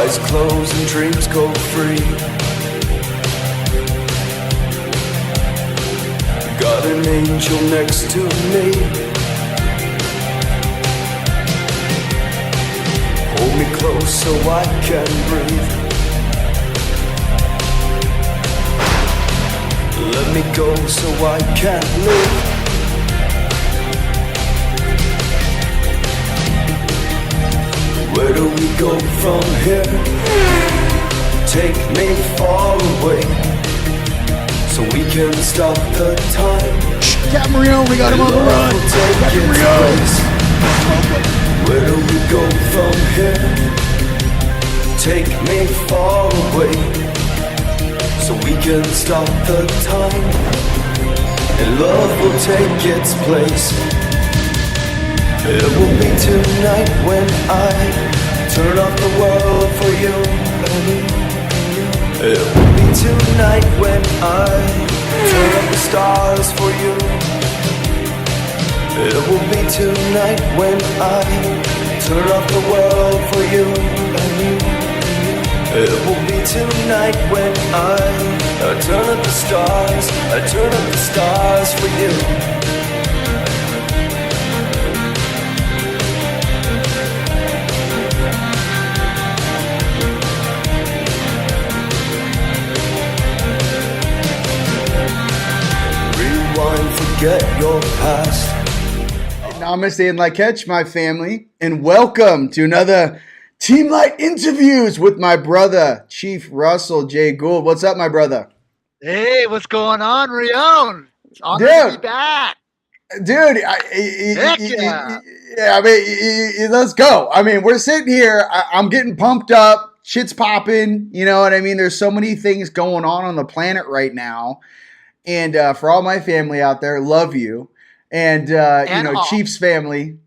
Eyes closed and dreams go free. Got an angel next to me. Hold me close so I can breathe. Let me go so I can live. Where do we go from here? Take me far away, so we can stop the time. Captain Rio, we got him on the run. Captain Rio. Where do we go from here? Take me far away, so we can stop the time. And love will take its place. It will be tonight when I turn off the world for you. It will be tonight when I turn up the stars for you. It will be tonight when I turn off the world for you. It will be tonight when I turn up the stars. I turn up the stars for you. Forget your past. Namaste and Lakech, my family, and welcome to another Team Light Interviews with my brother, Chief Russell Jay-Gould. What's up, my brother? Hey, what's going on, Rion? It's honored to be back. Dude, let's go. I mean, we're sitting here. I'm getting pumped up. Shit's popping. You know what I mean? There's so many things going on the planet right now. And for all my family out there, love you. And Chief's family.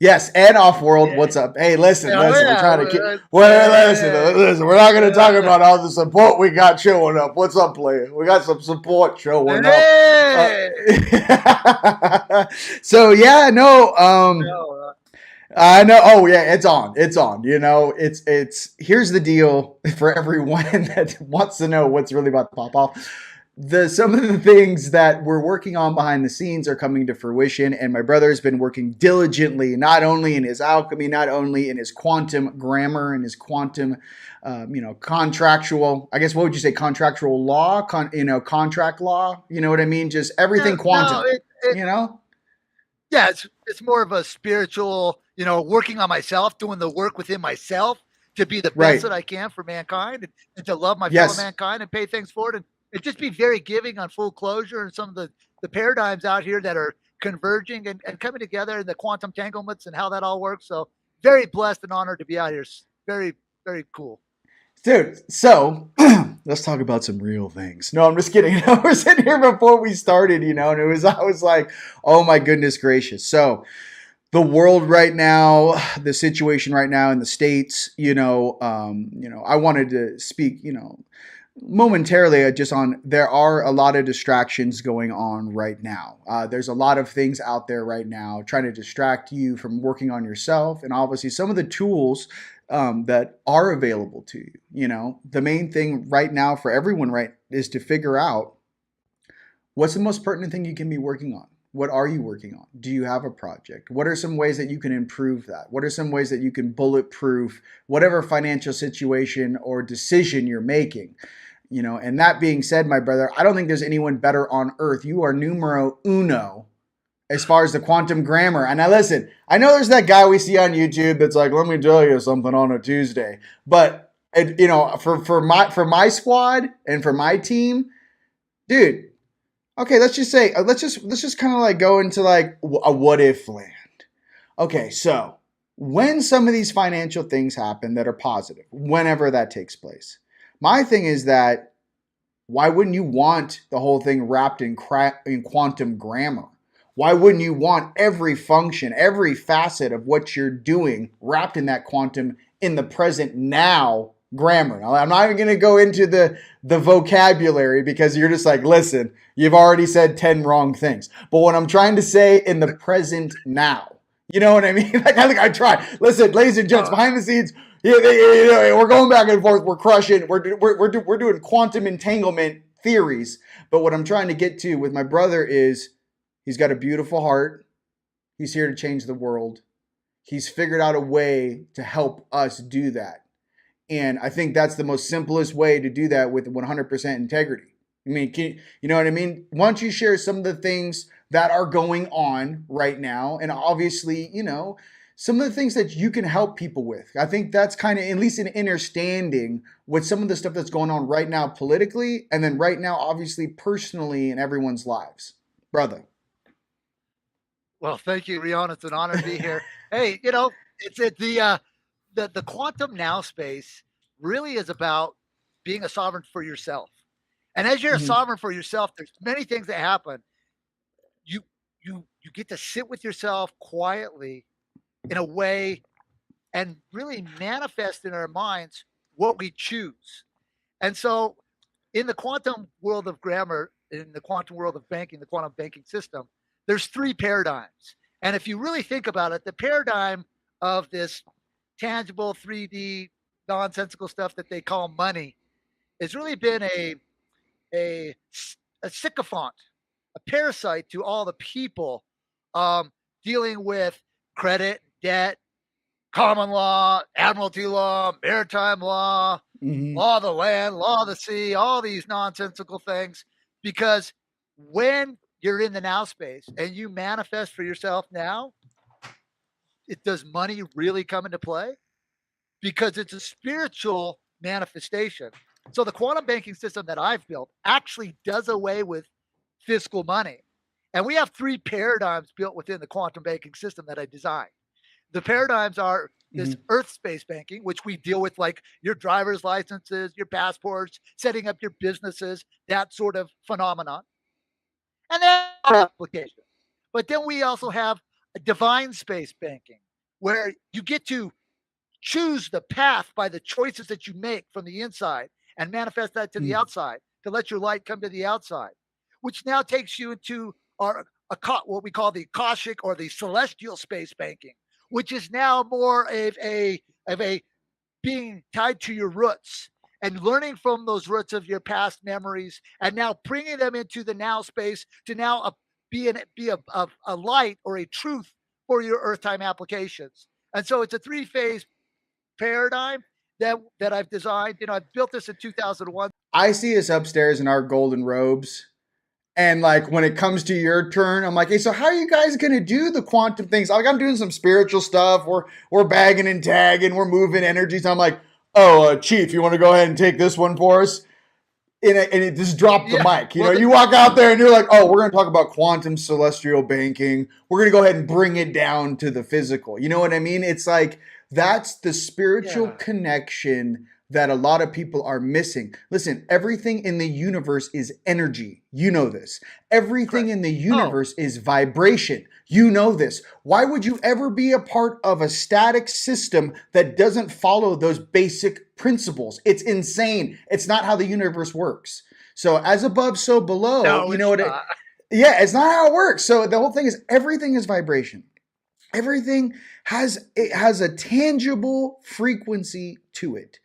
Yes, and off-world. Yeah. What's up? Hey, listen. We're trying to keep. Listen. We're not going to talk about all the support we got showing up. What's up, player? We got some support showing up. So, yeah, no. I know. Oh, yeah, it's on. It's on. You know, it's. Here's the deal for everyone that wants to know what's really about to pop off. Some of the things that we're working on behind the scenes are coming to fruition, and my brother has been working diligently, not only in his alchemy, not only in his quantum grammar and his quantum, contractual, I guess, what would you say, contractual law, contract law, you know what I mean? Just everything quantum, Yeah, it's more of a spiritual, working on myself, doing the work within myself to be the best that I can for mankind and to love my fellow mankind and pay things forward. And just be very giving on full closure and some of the paradigms out here that are converging and coming together and the quantum entanglements and how that all works. So very blessed and honored to be out here. Very, very cool. Dude, so let's talk about some real things. No, I'm just kidding. We're sitting here before we started, and I was like, oh my goodness gracious. So the world right now, the situation right now in the States, I wanted to speak, momentarily just on there are a lot of distractions going on right now. There's a lot of things out there right now trying to distract you from working on yourself, and obviously some of the tools that are available to you. The main thing right now for everyone is to figure out what's the most pertinent thing you can be working on. What are you working on? Do you have a project? What are some ways that you can improve that? What are some ways that you can bulletproof whatever financial situation or decision you're making? And that being said, my brother, I don't think there's anyone better on earth. You are numero uno as far as the quantum grammar. And now listen, I know there's that guy we see on YouTube that's like, let me tell you something on a Tuesday. But for my squad and for my team, dude, okay, let's just kind of like go into like a what if land. Okay, so when some of these financial things happen that are positive, whenever that takes place, my thing is that why wouldn't you want the whole thing wrapped in quantum grammar? Why wouldn't you want every function, every facet of what you're doing wrapped in that quantum in the present now grammar? Now, I'm not even going to go into the vocabulary because you're just like, listen, you've already said 10 wrong things. But what I'm trying to say in the present now, you know what I mean? I tried. Listen, ladies and gents, behind the scenes, We're going back and forth. We're crushing. We're doing quantum entanglement theories. But what I'm trying to get to with my brother is he's got a beautiful heart. He's here to change the world. He's figured out a way to help us do that. And I think that's the most simplest way to do that with 100% integrity. I mean, you know what I mean? Why don't you share some of the things that are going on right now? And obviously, some of the things that you can help people with. I think that's kind of at least an understanding with some of the stuff that's going on right now politically, and then right now, obviously, personally in everyone's lives. Brother. Well, thank you, Rion. It's an honor to be here. Hey, it's the quantum now space really is about being a sovereign for yourself. And as you're a sovereign for yourself, there's many things that happen. You get to sit with yourself quietly in a way and really manifest in our minds what we choose. And so in the quantum world of grammar, in the quantum world of banking, the quantum banking system, there's 3 paradigms. And if you really think about it, the paradigm of this tangible 3D nonsensical stuff that they call money has really been a sycophant, a parasite to all the people dealing with credit, debt, common law, admiralty law, maritime law, law of the land, law of the sea, all these nonsensical things. Because when you're in the now space and you manifest for yourself now, does money really come into play? Because it's a spiritual manifestation. So the quantum banking system that I've built actually does away with fiscal money. And we have 3 paradigms built within the quantum banking system that I designed. The paradigms are this earth space banking, which we deal with like your driver's licenses, your passports, setting up your businesses, that sort of phenomenon. And then application. But then we also have a divine space banking, where you get to choose the path by the choices that you make from the inside and manifest that to the outside, to let your light come to the outside, which now takes you into what we call the Akashic or the celestial space banking, which is now more of a being tied to your roots and learning from those roots of your past memories, and now bringing them into the now space to now be a light or a truth for your earth time applications. And so it's a 3-phase paradigm that I've designed. I built this in 2001. I see us upstairs in our golden robes. And like when it comes to your turn, I'm like, hey, so how are you guys gonna do the quantum things? Like I'm doing some spiritual stuff. We're bagging and tagging, we're moving energies. I'm like, oh, Chief, you want to go ahead and take this one for us? And it just dropped the mic. You walk out there and you're like, oh, we're gonna talk about quantum celestial banking. We're gonna go ahead and bring it down to the physical. You know what I mean? It's like that's the spiritual connection that a lot of people are missing. Listen, everything in the universe is energy. You know this. Everything in the universe is vibration. You know this. Why would you ever be a part of a static system that doesn't follow those basic principles? It's insane. It's not how the universe works. So as above, so below. No, you know what? It's not how it works. So the whole thing is everything is vibration. Everything has a tangible frequency to it.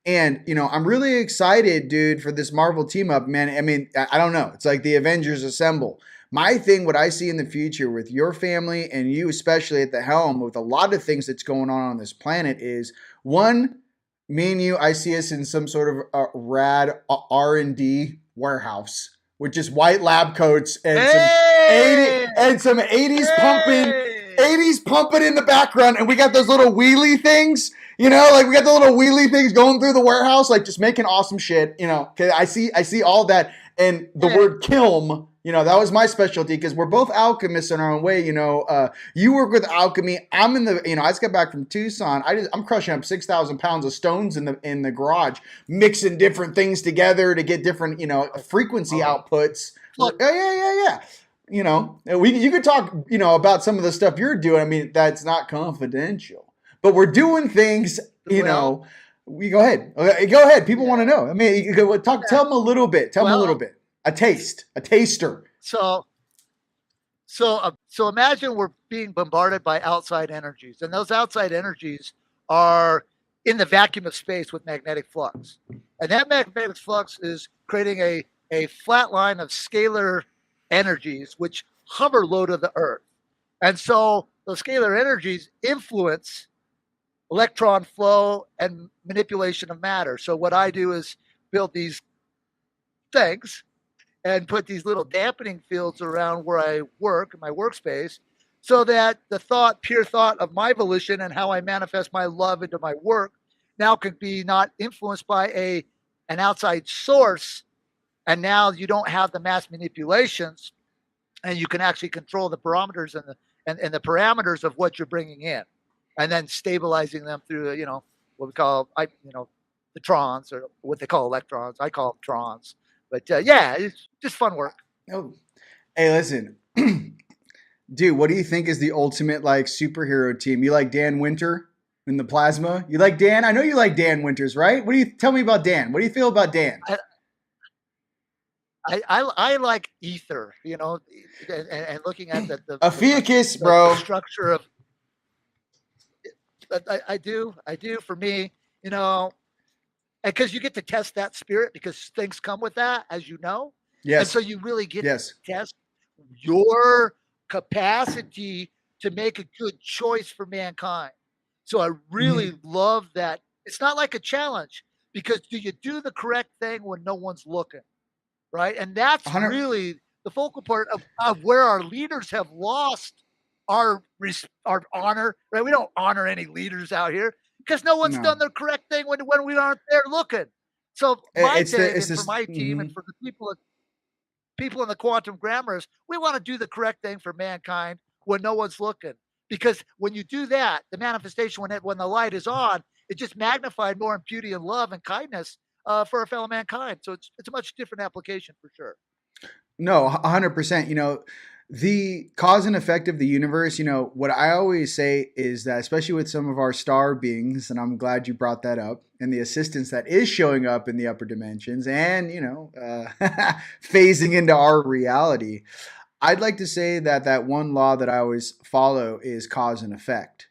And, I'm really excited, dude, for this Marvel team up, man. I mean, I don't know. It's like the Avengers assemble. My thing, what I see in the future with your family and you, especially at the helm, with a lot of things that's going on this planet is, one, me and you, I see us in some sort of rad R&D warehouse with just white lab coats and some 80s pumping in the background. And we got those little wheelie things. Like we got the little wheelie things going through the warehouse, like just making awesome shit. Cause I see all that, and the word kiln. That was my specialty because we're both alchemists in our own way. You work with alchemy. I'm in the. I just got back from Tucson. I'm crushing up 6,000 pounds of stones in the garage, mixing different things together to get different frequency outputs. Yeah. You could talk about some of the stuff you're doing. I mean, that's not confidential. But we're doing things, we go ahead. Okay, go ahead. People want to know. I mean, you go talk. Tell them a little bit. Tell them a little bit. A taster. So imagine we're being bombarded by outside energies, and those outside energies are in the vacuum of space with magnetic flux. And that magnetic flux is creating a flat line of scalar energies which hover low to the Earth. And so those scalar energies influence electron flow and manipulation of matter. So what I do is build these things and put these little dampening fields around where I work in my workspace so that the pure thought of my volition and how I manifest my love into my work now can be not influenced by an outside source. And now you don't have the mass manipulations, and you can actually control the parameters and the parameters of what you're bringing in, and then stabilizing them through what we call the trons, or what they call electrons. I call them trons. But yeah, it's just fun work. Oh, hey, listen, dude, what do you think is the ultimate like superhero team? You like Dan Winter in the plasma? You like Dan? I know you like Dan Winters, right? What do you tell me about Dan? What do you feel about Dan? I like ether, and looking at the Ophiuchus, bro. The structure of. I do for me, because you get to test that spirit because things come with that, as you know. Yes. And so you really get to test your capacity to make a good choice for mankind. So I really love that. It's not like a challenge, because do you do the correct thing when no one's looking? Right. And that's 100. Really the focal part of where our leaders have lost our honor. Right. We don't honor any leaders out here because no one's done the correct thing when we aren't there looking. So my for my team and for the people in the quantum grammars, we want to do the correct thing for mankind when no one's looking. Because when you do that, the manifestation, when the light is on, it just magnified more in beauty and love and kindness for our fellow mankind. So it's a much different application for sure. No, 100%. The cause and effect of the universe, what I always say is that, especially with some of our star beings, and I'm glad you brought that up, and the assistance that is showing up in the upper dimensions and, phasing into our reality, I'd like to say that one law that I always follow is cause and effect.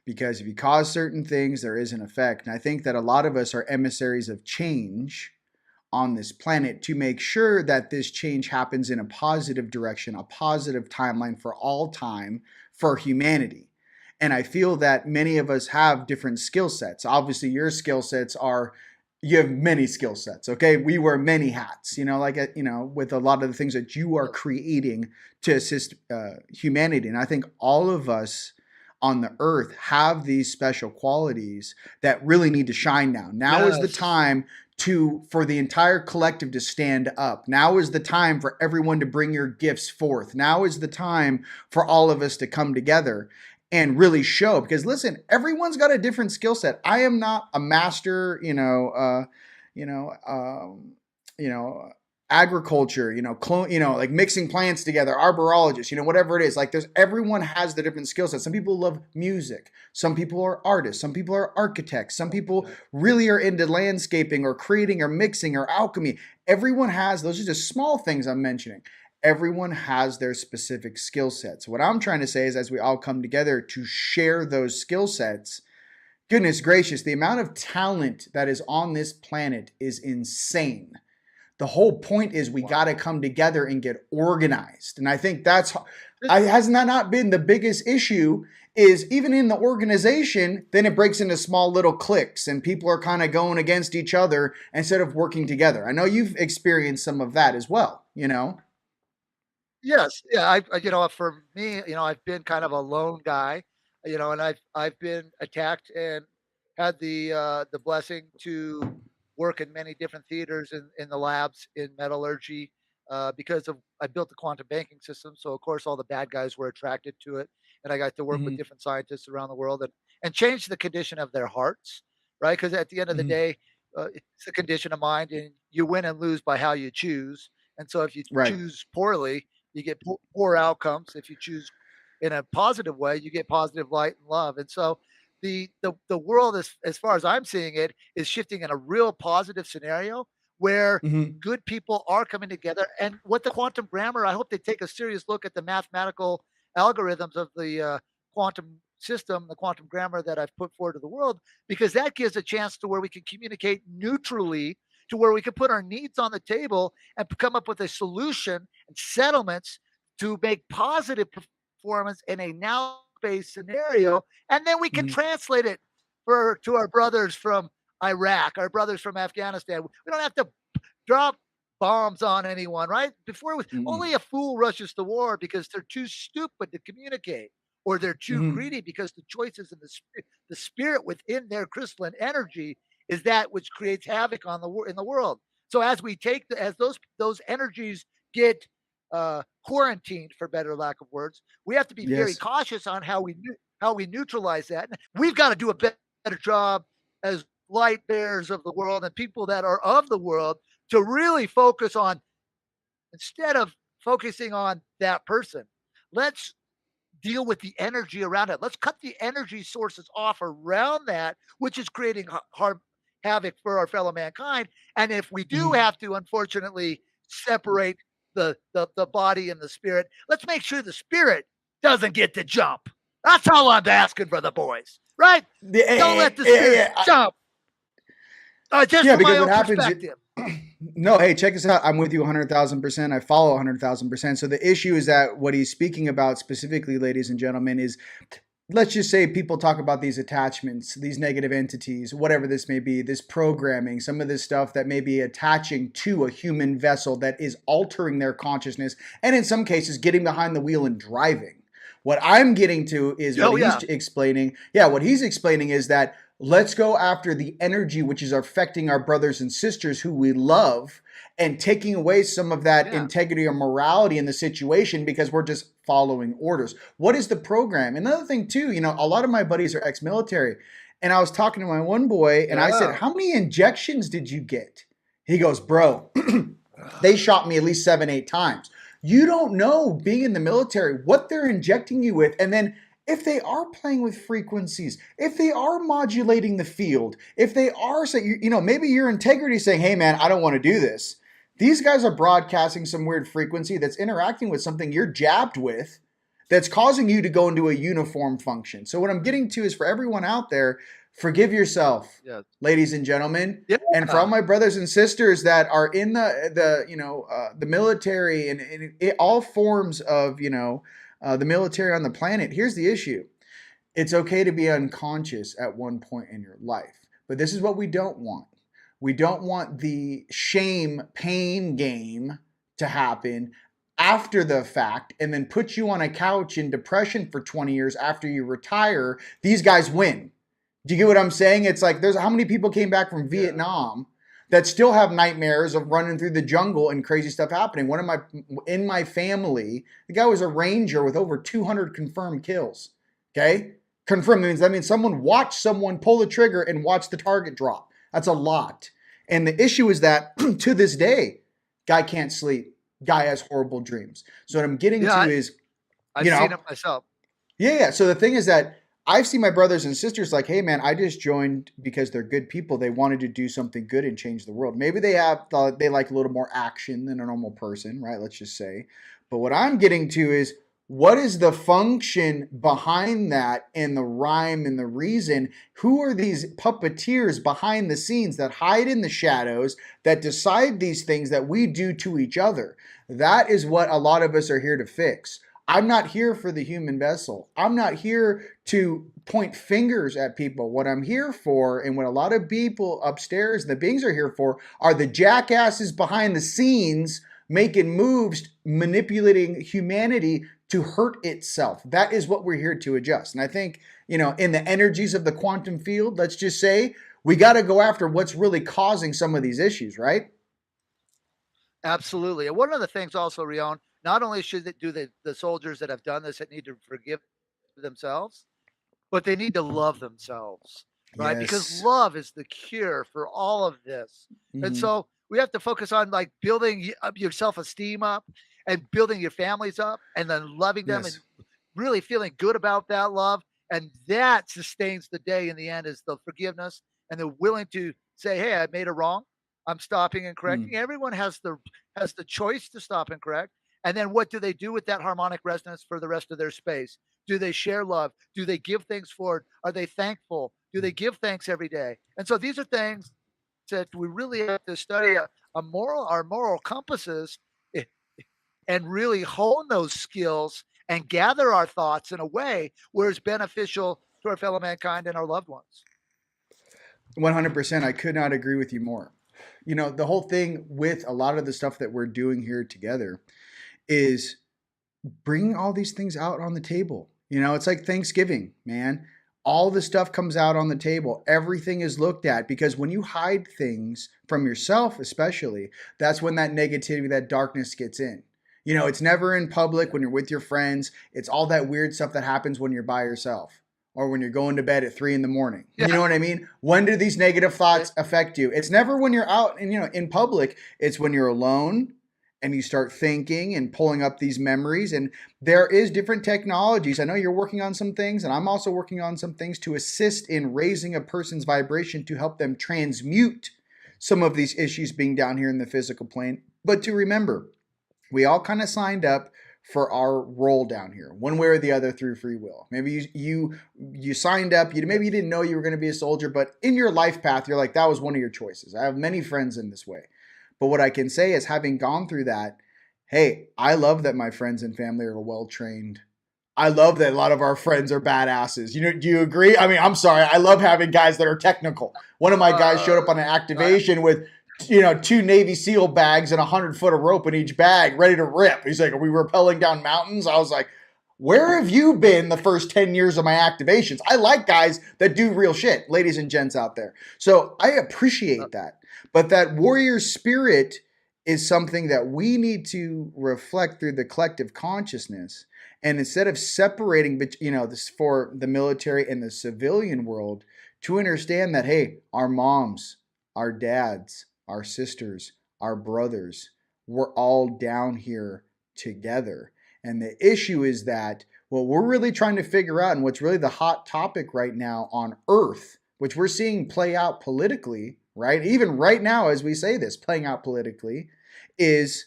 Because if you cause certain things, there is an effect. And I think that a lot of us are emissaries of change on this planet to make sure that this change happens in a positive direction, a positive timeline for all time for humanity. And I feel that many of us have different skill sets. Obviously, your skill sets you have many skill sets, okay? We wear many hats, with a lot of the things that you are creating to assist humanity. And I think all of us on the earth have these special qualities that really need to shine now. Now is the time for the entire collective to stand up. Now is the time for everyone to bring your gifts forth. Now is the time for all of us to come together and really show. Because listen, everyone's got a different skill set. I am not a master, agriculture, like mixing plants together, arborologist, whatever it is. Like everyone has the different skill sets. Some people love music. Some people are artists. Some people are architects. Some people really are into landscaping or creating or mixing or alchemy. Everyone has, those are just small things I'm mentioning. Everyone has their specific skill sets. What I'm trying to say is, as we all come together to share those skill sets, goodness gracious, the amount of talent that is on this planet is insane. The whole point is we got to come together and get organized. And I think hasn't that not been the biggest issue, is even in the organization, then it breaks into small little cliques and people are kind of going against each other instead of working together. I know you've experienced some of that as well, Yes. Yeah. For me, I've been kind of a lone guy, and I've been attacked and had the blessing to work in many different theaters in the labs in metallurgy because I built the quantum banking system. So of course all the bad guys were attracted to it, and I got to work with different scientists around the world and change the condition of their hearts, right? Because at the end of the day, it's a condition of mind, and you win and lose by how you choose. And so if you choose poorly, you get poor outcomes. If you choose in a positive way, you get positive light and love. And so the world, as far as I'm seeing it, is shifting in a real positive scenario where good people are coming together. And what the quantum grammar, I hope they take a serious look at the mathematical algorithms of the quantum system, the quantum grammar that I've put forward to the world, because that gives a chance to where we can communicate neutrally, to where we can put our needs on the table and come up with a solution and settlements to make positive performance in a now-based scenario, and then we can translate it to our brothers from Iraq, our brothers from Afghanistan. We don't have to drop bombs on anyone, right? Only a fool rushes to war because they're too stupid to communicate, or they're too greedy, because the choices in the spirit within their crystalline energy is that which creates havoc in the world. So as those energies get quarantined, for better lack of words, we have to be very cautious on how we neutralize that. We've got to do a better job as light bearers of the world and people that are of the world to really focus on, instead of focusing on that person, let's deal with the energy around it. Let's cut the energy sources off around that, which is creating havoc for our fellow mankind. And if we do have to, unfortunately, separate the body and the spirit, let's make sure the spirit doesn't get to jump. That's all I'm asking for the boys, right? Don't let the spirit jump. Just from my own perspective. No, hey, check this out. I'm with you 100,000%. I follow 100,000%. So the issue is that what he's speaking about specifically, ladies and gentlemen, is, let's just say people talk about these attachments, these negative entities, whatever this may be, this programming, some of this stuff that may be attaching to a human vessel that is altering their consciousness, and in some cases getting behind the wheel and driving. What I'm getting to is he's explaining. Yeah, what he's explaining is that let's go after the energy which is affecting our brothers and sisters who we love, and taking away some of that integrity or morality in the situation because we're just following orders. What is the program? Another thing too, a lot of my buddies are ex-military, and I was talking to my one boy and I said, how many injections did you get? He goes, bro, they shot me at least 7-8 times. You don't know, being in the military, what they're injecting you with. And then if they are playing with frequencies, if they are modulating the field, if they are saying, maybe your integrity is saying, hey man, I don't want to do this. These guys are broadcasting some weird frequency that's interacting with something you're jabbed with, that's causing you to go into a uniform function. So what I'm getting to is, for everyone out there, forgive yourself, ladies and gentlemen, and for all my brothers and sisters that are in the military and in all forms of the military on the planet. Here's the issue: it's okay to be unconscious at one point in your life, but this is what we don't want. We don't want the shame pain game to happen after the fact and then put you on a couch in depression for 20 years after you retire. These guys win. Do you get what I'm saying? It's like, there's how many people came back from Vietnam that still have nightmares of running through the jungle and crazy stuff happening. In my family, the guy was a ranger with over 200 confirmed kills. Okay? Confirmed means someone watched someone pull the trigger and watch the target drop. That's a lot. And the issue is that to this day, guy can't sleep. Guy has horrible dreams. So what I'm getting to is, I've seen it myself. Yeah. So the thing is that I've seen my brothers and sisters like, hey man, I just joined because they're good people. They wanted to do something good and change the world. Maybe they like a little more action than a normal person, right? Let's just say. But what I'm getting to is, what is the function behind that, and the rhyme and the reason? Who are these puppeteers behind the scenes that hide in the shadows, that decide these things that we do to each other? That is what a lot of us are here to fix. I'm not here for the human vessel. I'm not here to point fingers at people. What I'm here for, and what a lot of people upstairs, the beings are here for, are the jackasses behind the scenes making moves, manipulating humanity to hurt itself. That is what we're here to adjust. And I think, in the energies of the quantum field, let's just say, we got to go after what's really causing some of these issues, right? Absolutely. And one of the things also, Rion, not only should the soldiers that have done this that need to forgive themselves, but they need to love themselves, right? Yes. Because love is the cure for all of this. Mm-hmm. And so we have to focus on building up your self-esteem up, and building your families up, and then loving them, and really feeling good about that love. And that sustains the day in the end, is the forgiveness, and they're willing to say, hey, I made a wrong. I'm stopping and correcting. Everyone has the choice to stop and correct. And then what do they do with that harmonic resonance for the rest of their space? Do they share love? Do they give things forward? Are they thankful? Do they give thanks every day? And so these are things that we really have to study our moral compasses, eh, and really hone those skills and gather our thoughts in a way where it's beneficial to our fellow mankind and our loved ones. 100%. I could not agree with you more. The whole thing with a lot of the stuff that we're doing here together is bringing all these things out on the table. It's like Thanksgiving, man. All the stuff comes out on the table. Everything is looked at, because when you hide things from yourself, especially, that's when that negativity, that darkness gets in. It's never in public when you're with your friends. It's all that weird stuff that happens when you're by yourself or when you're going to bed at 3 a.m. Yeah. You know what I mean? When do these negative thoughts affect you? It's never when you're out and, in public. It's when you're alone and you start thinking and pulling up these memories. And there is different technologies. I know you're working on some things, and I'm also working on some things to assist in raising a person's vibration to help them transmute some of these issues being down here in the physical plane. But to remember, we all kind of signed up for our role down here, one way or the other, through free will. Maybe you signed up, maybe you didn't know you were going to be a soldier, but in your life path, you're like, that was one of your choices. I have many friends in this way. But what I can say is, having gone through that, hey, I love that my friends and family are well trained. I love that a lot of our friends are badasses. Do you agree? I mean, I'm sorry. I love having guys that are technical. One of my guys showed up on an activation with, 2 Navy SEAL bags and 100 foot of rope in each bag, ready to rip. He's like, are we rappelling down mountains? I was like, where have you been the first 10 years of my activations? I like guys that do real shit, ladies and gents out there. So I appreciate that. But that warrior spirit is something that we need to reflect through the collective consciousness. And instead of separating, this for the military and the civilian world, to understand that, hey, our moms, our dads, our sisters, our brothers, we're all down here together. And the issue is that what we're really trying to figure out, and what's really the hot topic right now on Earth, which we're seeing play out politically, right? Even right now, as we say this, playing out politically, is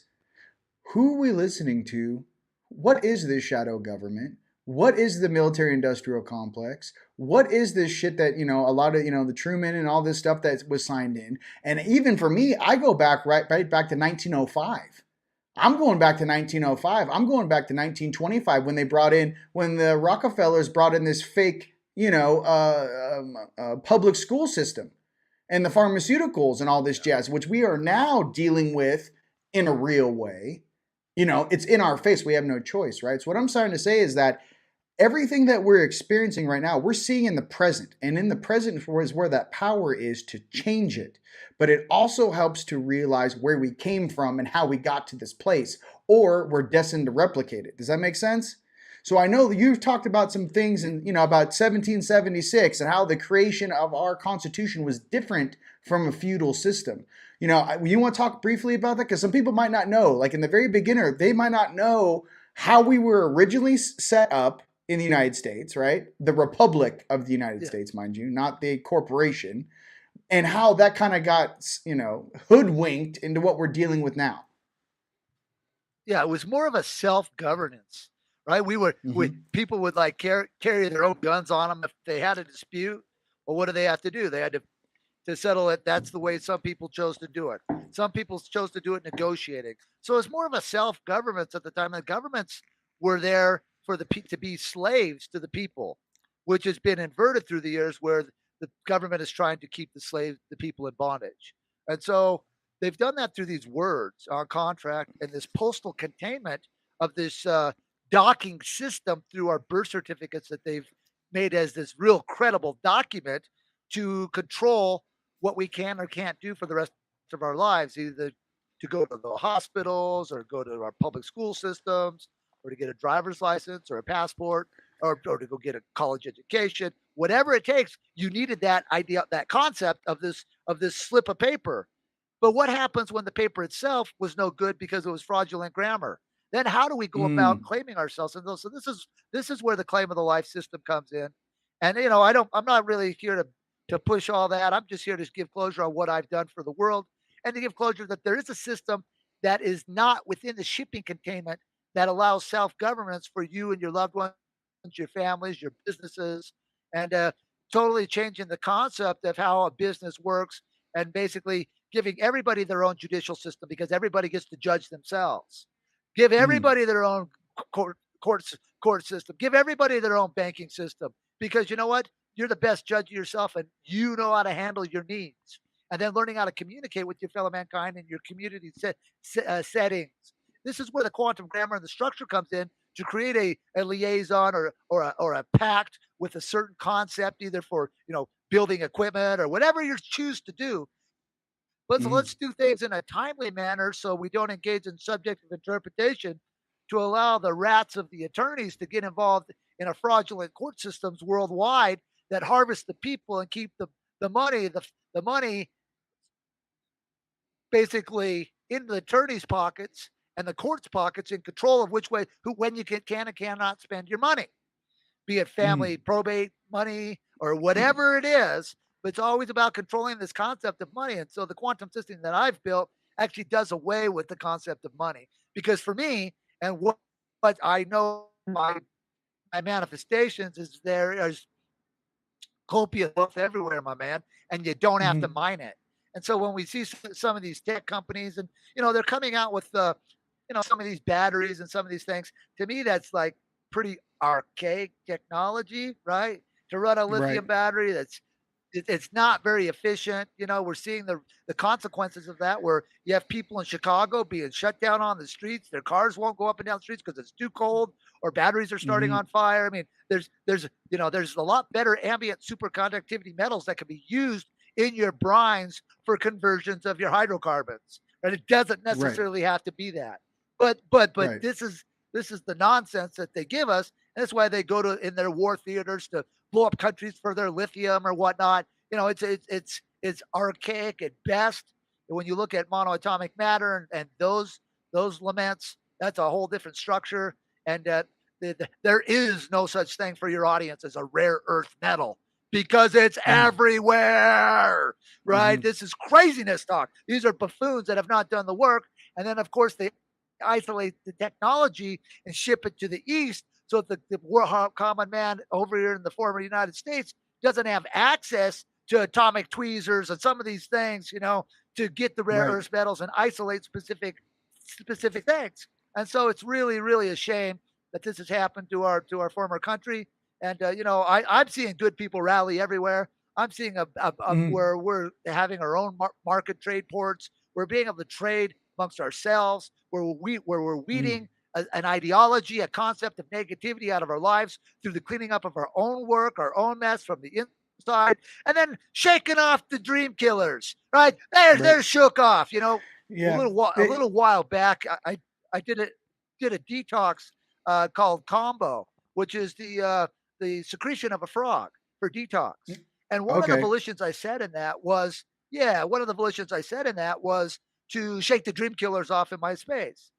who are we listening to? What is this shadow government? What is the military industrial complex? What is this shit that, a lot of, the Truman and all this stuff that was signed in? And even for me, I go back right back to 1905. I'm going back to 1905. I'm going back to 1925 when the Rockefellers brought in this fake, public school system and the pharmaceuticals and all this jazz, which we are now dealing with in a real way. It's in our face. We have no choice, right? So what I'm starting to say is that everything that we're experiencing right now, we're seeing in the present. And in the present is where that power is to change it. But it also helps to realize where we came from and how we got to this place, or we're destined to replicate it. Does that make sense? So I know that you've talked about some things about 1776 and how the creation of our Constitution was different from a feudal system. You want to talk briefly about that? Because some people might not know, like in the very beginner, they might not know how we were originally set up in the United States, right? The Republic of the United States, mind you, not the corporation, and how that kind of got, hoodwinked into what we're dealing with now. Yeah, it was more of a self-governance, right? People would like carry their own guns on them if they had a dispute. Well, what do they have to do? They had to settle it. That's the way some people chose to do it. Some people chose to do it negotiating. So it's more of a self-governance at the time. The governments were there to be slaves to the people, which has been inverted through the years, where the government is trying to keep the people in bondage. And so they've done that through these words on contract and this postal containment of this docking system through our birth certificates that they've made as this real credible document to control what we can or can't do for the rest of our lives, either to go to the hospitals or go to our public school systems, or to get a driver's license or a passport, or to go get a college education, whatever it takes. You needed that idea, that concept of this slip of paper. But what happens when the paper itself was no good because it was fraudulent grammar? Then how do we go about claiming ourselves? And so this is where the claim of the life system comes in. And I'm not really here to push all that. I'm just here to give closure on what I've done for the world, and to give closure that there is a system that is not within the shipping containment that allows self-governance for you and your loved ones, your families, your businesses, and totally changing the concept of how a business works, and basically giving everybody their own judicial system because everybody gets to judge themselves. Give everybody their own court system. Give everybody their own banking system because you know what? You're the best judge of yourself and you know how to handle your needs. And then learning how to communicate with your fellow mankind in your community settings. This is where the quantum grammar and the structure comes in to create a liaison or a pact with a certain concept, either for building equipment or whatever you choose to do. But let's do things in a timely manner so we don't engage in subjective interpretation to allow the rats of the attorneys to get involved in a fraudulent court systems worldwide that harvest the people and keep the money basically in the attorney's pockets and the court's pockets, in control of which way, when you can and cannot spend your money, be it family probate money or whatever it is. But it's always about controlling this concept of money. And so the quantum system that I've built actually does away with the concept of money. Because for me, and what I know my manifestations is there's copious wealth everywhere, my man, and you don't have to mine it. And so when we see some of these tech companies and, they're coming out with, some of these batteries and some of these things, to me, that's like pretty archaic technology, right? To run a lithium battery it's not very efficient. We're seeing the consequences of that, where you have people in Chicago being shut down on the streets. Their cars won't go up and down the streets because it's too cold, or batteries are starting on fire. I mean, there's a lot better ambient superconductivity metals that can be used in your brines for conversions of your hydrocarbons. And it doesn't necessarily have to be that. But this is the nonsense that they give us. And that's why they go to in their war theaters to blow up countries for their lithium or whatnot. It's archaic at best. And when you look at monoatomic matter and those laments, that's a whole different structure. And there is no such thing for your audience as a rare earth metal, because it's everywhere, right? This is craziness talk. These are buffoons that have not done the work. And then, of course, they isolate the technology and ship it to the East, so that the common man over here in the former United States doesn't have access to atomic tweezers and some of these things, to get the rare earth metals and isolate specific things. And so it's really, really a shame that this has happened to our former country. And I'm seeing good people rally everywhere. I'm seeing where we're having our own market trade ports. We're being able to trade amongst ourselves, where we're weeding an ideology, a concept of negativity out of our lives through the cleaning up of our own work, our own mess from the inside, and then shaking off the dream killers. Right? They're shook off. A little while back, I did a detox called Combo, which is the secretion of a frog for detox. And one of the volitions I said in that was to shake the dream killers off in my space.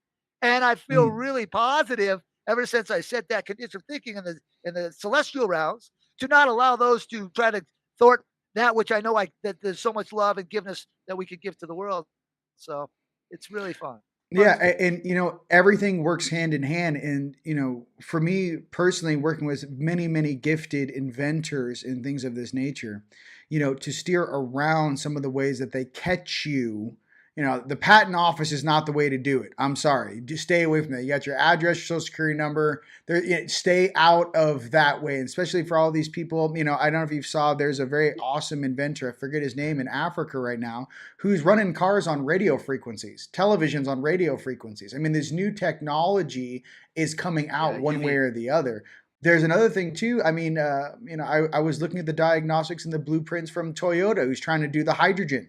And I feel really positive ever since I set that condition of thinking in the celestial realms, to not allow those to try to thwart that which I know that there's so much love and giveness that we could give to the world. So it's really fun. Yeah, and everything works hand in hand. And for me personally, working with many gifted inventors and things of this nature, to steer around some of the ways that they catch you. The patent office is not the way to do it. I'm sorry. Just stay away from that. You got your address, your social security number. Stay out of that way, and especially for all these people. I don't know if you saw, there's a very awesome inventor, I forget his name, in Africa right now, who's running cars on radio frequencies, televisions on radio frequencies. I mean, this new technology is coming out one way or the other. There's another thing too. I mean, I was looking at the diagnostics and the blueprints from Toyota, who's trying to do the hydrogen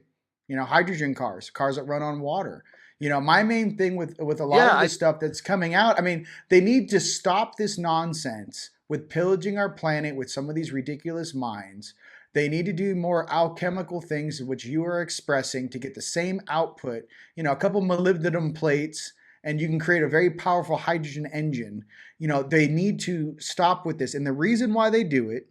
cars that run on water. My main thing with a lot of this stuff that's coming out, I mean, they need to stop this nonsense with pillaging our planet with some of these ridiculous mines. They need to do more alchemical things, which you are expressing, to get the same output. A couple molybdenum plates, and you can create a very powerful hydrogen engine. They need to stop with this. And the reason why they do it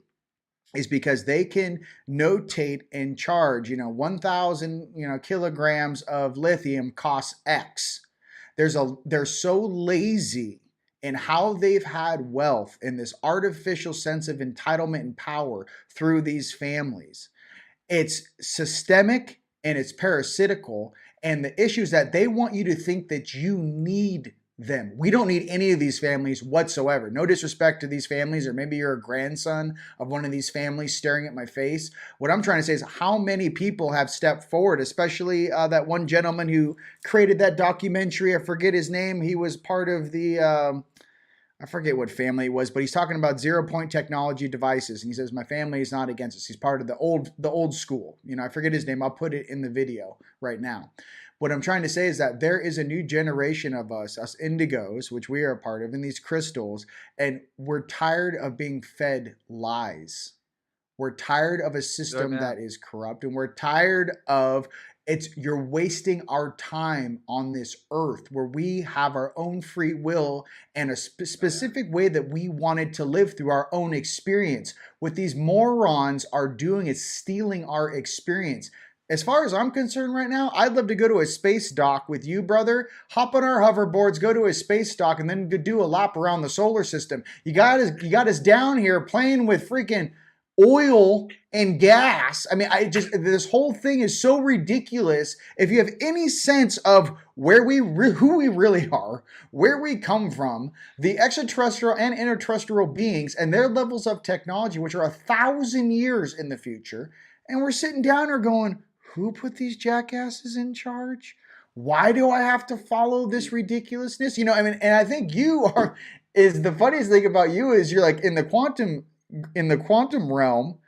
is because they can notate and charge, 1,000, kilograms of lithium costs X. they're so lazy in how they've had wealth and this artificial sense of entitlement and power through these families. It's systemic and it's parasitical. And the issue is that they want you to think that you need them. We don't need any of these families whatsoever. No disrespect to these families, or maybe you're a grandson of one of these families staring at my face. What I'm trying to say is how many people have stepped forward, especially that one gentleman who created that documentary. I forget his name. He was part of the I forget what family it was, but he's talking about 0-point technology devices. And he says, my family is not against us. He's part of the old school. I forget his name. I'll put it in the video right now. What I'm trying to say is that there is a new generation of us indigos, which we are a part of, and these crystals, and we're tired of being fed lies. We're tired of a system that is corrupt, and we're tired of you're wasting our time on this earth where we have our own free will and a specific way that we wanted to live through our own experience. What these morons are doing is stealing our experience. As far as I'm concerned right now, I'd love to go to a space dock with you, brother. Hop on our hoverboards, go to a space dock, and then do a lap around the solar system. You got us down here playing with freaking oil and gas. I mean, this whole thing is so ridiculous. If you have any sense of who we really are, where we come from, the extraterrestrial and interterrestrial beings and their levels of technology, which are 1,000 years in the future, and we're sitting down here going, who put these jackasses in charge? Why do I have to follow this ridiculousness? And I think is the funniest thing about you is you're like in the quantum realm,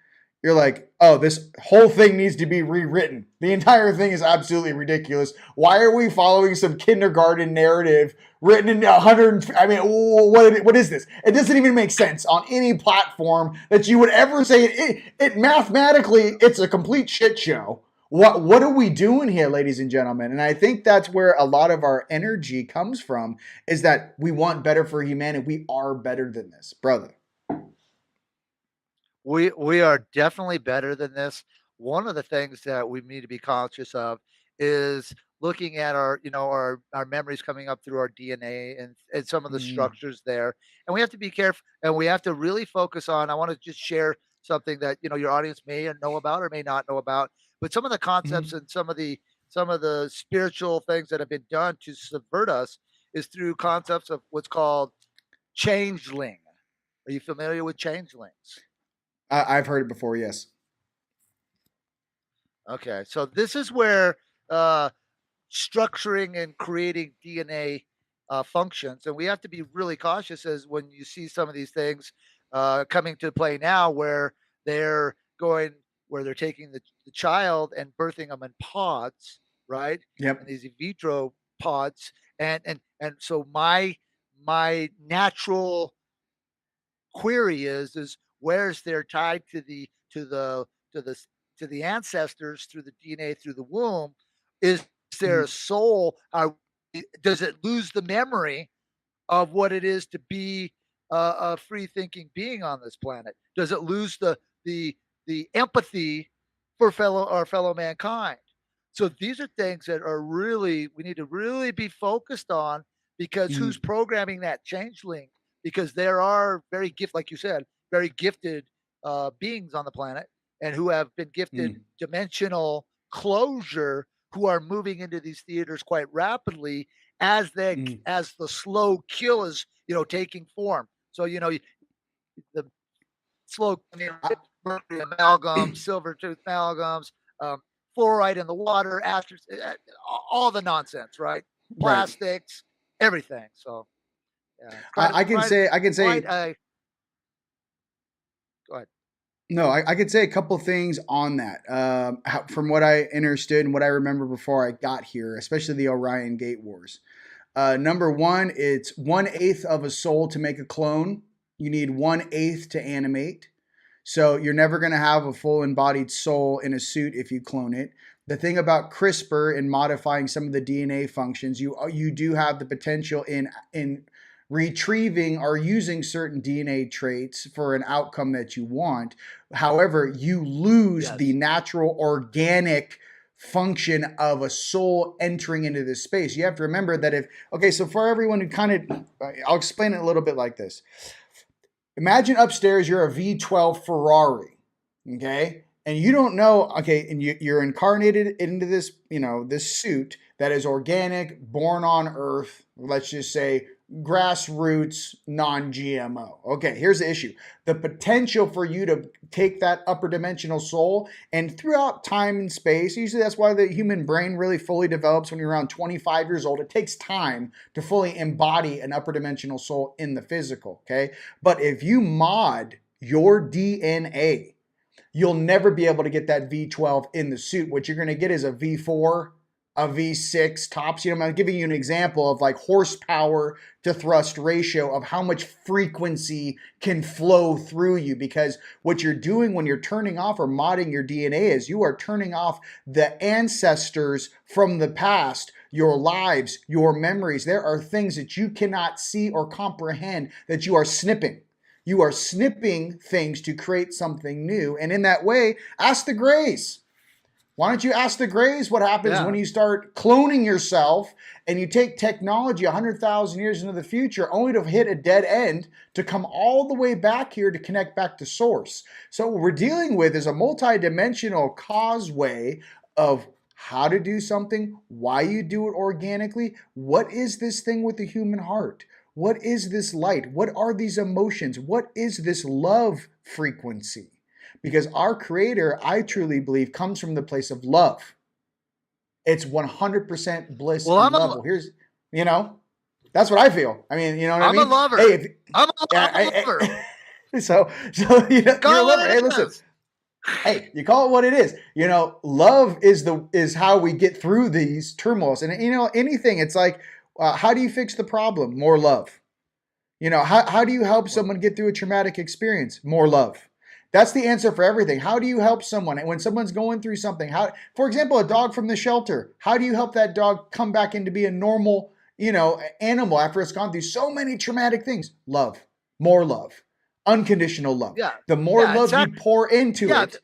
you're like, oh, this whole thing needs to be rewritten. The entire thing is absolutely ridiculous. Why are we following some kindergarten narrative written in 100? I mean, what is this? It doesn't even make sense on any platform that you would ever say it mathematically. It's a complete shit show. What are we doing here, ladies and gentlemen? And I think that's where a lot of our energy comes from, is that we want better for humanity. We are better than this, brother. We are definitely better than this. One of the things that we need to be conscious of is looking at our memories coming up through our DNA and some of the structures there. And we have to be careful, and we have to really focus on, I want to just share something that, your audience may know about or may not know about, but some of the concepts and some of the spiritual things that have been done to subvert us is through concepts of what's called changeling. Are you familiar with changelings? I've heard it before, yes. Okay, so this is where structuring and creating DNA functions, and we have to be really cautious as when you see some of these things coming to play now, where they're taking the child and birthing them in pods, right? Yep. And these in vitro pods, and so my natural query is where's they're tied to the ancestors through the DNA through the womb. Is there a soul? Does it lose the memory of what it is to be a free thinking being on this planet? Does it lose the empathy for fellow mankind? So these are things that are we need to really be focused on, because who's programming that changeling? Because there are very like you said, very gifted beings on the planet, and who have been gifted dimensional closure, who are moving into these theaters quite rapidly as the slow kill is taking form. So the slow mercury amalgams, silver tooth amalgams, fluoride in the water, all the nonsense, right? Plastics, everything. So yeah, I can say. Go ahead. No, I could say a couple things on that. From what I understood and what I remember before I got here, especially the Orion Gate Wars. Number one, it's 1/8 of a soul to make a clone. You need 1/8 to animate. So you're never going to have a full embodied soul in a suit if you clone it. The thing about CRISPR and modifying some of the DNA functions, you do have the potential in retrieving or using certain DNA traits for an outcome that you want. However, you lose the natural organic function of a soul entering into this space. You have to remember that so for everyone who I'll explain it a little bit like this. Imagine upstairs you're a V12 Ferrari, okay? And you don't know, okay, and you're incarnated into this, this suit that is organic, born on Earth, let's just say grassroots, non-GMO. Okay, here's the issue. The potential for you to take that upper dimensional soul and throughout time and space, usually that's why the human brain really fully develops when you're around 25 years old. It takes time to fully embody an upper dimensional soul in the physical, okay? But if you mod your DNA, you'll never be able to get that V12 in the suit. What you're going to get is a V4, a V6 tops. I'm giving you an example of like horsepower to thrust ratio of how much frequency can flow through you, because what you're doing when you're turning off or modding your DNA is you are turning off the ancestors from the past, your lives, your memories. There are things that you cannot see or comprehend that you are snipping. You are snipping things to create something new. And in that way, ask the Greys. Why don't you ask the Greys what happens when you start cloning yourself and you take technology 100,000 years into the future only to hit a dead end to come all the way back here to connect back to source. So what we're dealing with is a multi-dimensional causeway of how to do something, why you do it organically. What is this thing with the human heart? What is this light? What are these emotions? What is this love frequency? Because our Creator, I truly believe, comes from the place of love. It's 100% bliss and love. Here's, that's what I feel. I mean, you know what I mean? I'm a lover. Hey, I'm a lover. So you're a lover. Hey, listen. Hey, you call it what it is. Love is how we get through these turmoils. And anything, it's like, how do you fix the problem? More love. How do you help someone get through a traumatic experience? More love. That's the answer for everything. How do you help someone when someone's going through something? For example, a dog from the shelter. How do you help that dog come back into be a normal, animal after it's gone through so many traumatic things? Love. More love. Unconditional love. Yeah. The more love you pour into it, that's